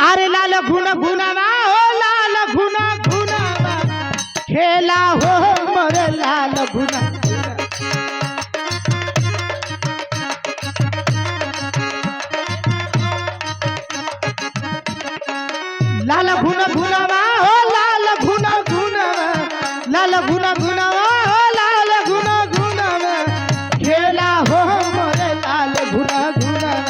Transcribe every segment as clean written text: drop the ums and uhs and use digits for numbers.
अरे लाल घुना घुनावा हो लाल घुना घुनावा खेला हो मोरे लाल घुना लाल घुना घुनावा हो लाल घुना घुनावा लाल घुना घुनावा हो लाल घुना घुनावा खेला हो मोरे लाल घुना घुनावा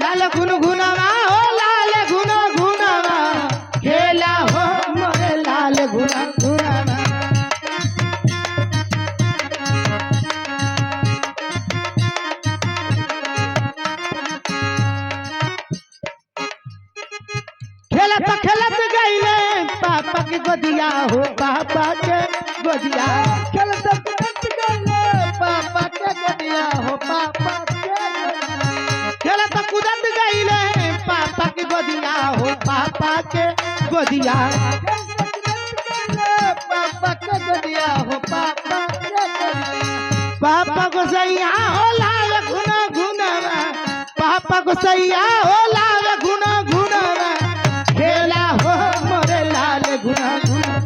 लाल घुन घुनावा हो लाल घुना घुनावा खेला हो मोरे लाल घुना घुनावा खेलत गईले पापा के गोदिया हो पापा के गोदिया खेलत गईले पापा के गोदिया हो पापा के खेलत कूदत गईले पापा के गोदिया हो पापा के गोदिया पापा के गोदिया हो पापा के पापा को सैया हो लाल घुना घुनावा पापा को सैया हो लाल घुना घुनावा खेला हो मोरे लाल घुना घुना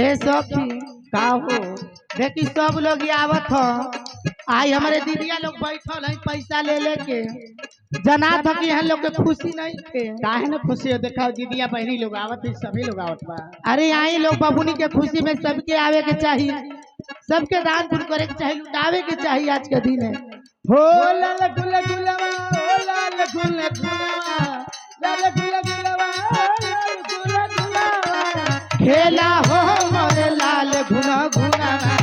ए सखी का हो देखी सब लोग आवत हो आई हमारे दीदिया लोग बैठल है पैसा ले लेके जना था कि यहाँ लोग के खुशी नहीं थे काहे न खुशी हो देखा दीदिया बहनी लोग आवत है सभी लोग आवत बा अरे आई लोग बबुनी के खुशी में सबके आवे के चाहिए सबके दान पुण्य करे के चाहिए लुटावे के चाहिए आज के दिन है हो लाल गुल गुलवा हो लाल गुल गुलवा लाल गुल गुलवा लाल गुल गुलवा खेला हो मोरे लाल घुना घुनावा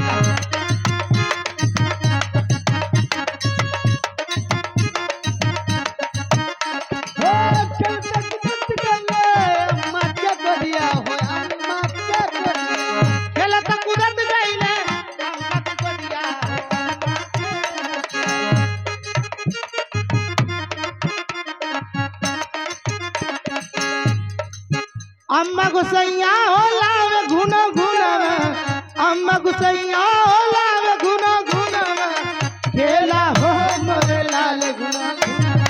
अम्मा गुसैया हो लावे घुना घुनावा अम्मा गुसैया हो लावे घुना घुनावा खेला हो मोरे लाल घुना घुनावा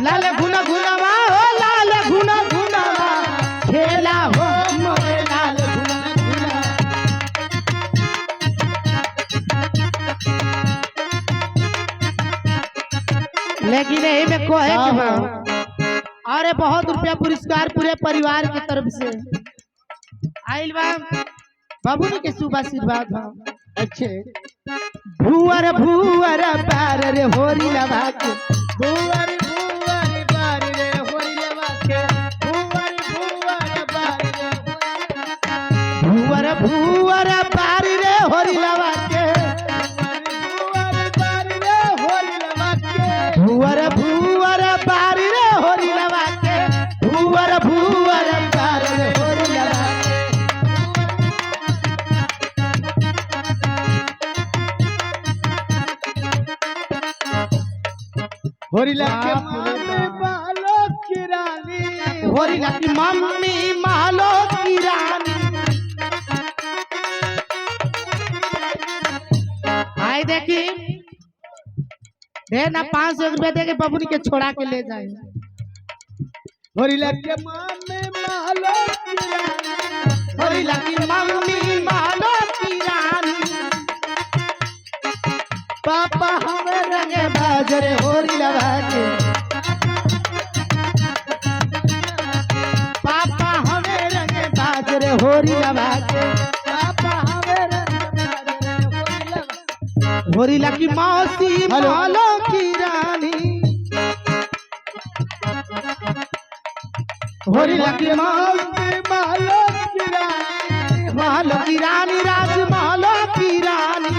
लाल घुना घुनावा हो लाल घुना घुनावा खेला हो मोरे लाल घुना घुनावा लेकिन यही में कोहे के बा अरे बहुत रुपया पुरस्कार पूरे परिवार की तरफ से आइल बा बाबूनी के शुभ आशीर्वाद बा अच्छे भुवर भुवर पार रे होरी लवा के भुवर भुवर बार रे होई लेवा के भुवर भुवर बार रे भुवर भुवर पार रे होरी लवा के भुवर बार रे होई लेवा के भुवर भुवर पार रे होरी लवा के भुवर भुवर पार रे होरी लवा के होरीला के मामे बालो की रानी होरीला की मम्मी मालो की रानी आई देखी दे ना 500 रुपया दे के बबुनी के छोड़ा के ले जाए होरीला के मामे मालो की रानी होरीला की मम्मी मालो की रानी पापा हमें रंगे बाजरे होरी लगा के पापा हमें रंगे बाजरे होरी लगा के पापा हमें होरी लगी मौसी मालो की रानी होरी लगी मौसी मालो की रानी मालो की रानी राज मालो की रानी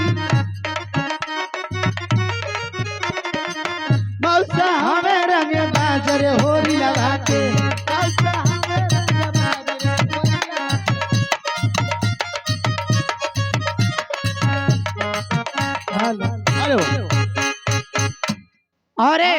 मौसा हमें रंगे बाज रे होरी लगा के ऐसा हमें रंग बाज रे गोरिया। हेलो हेलो अरे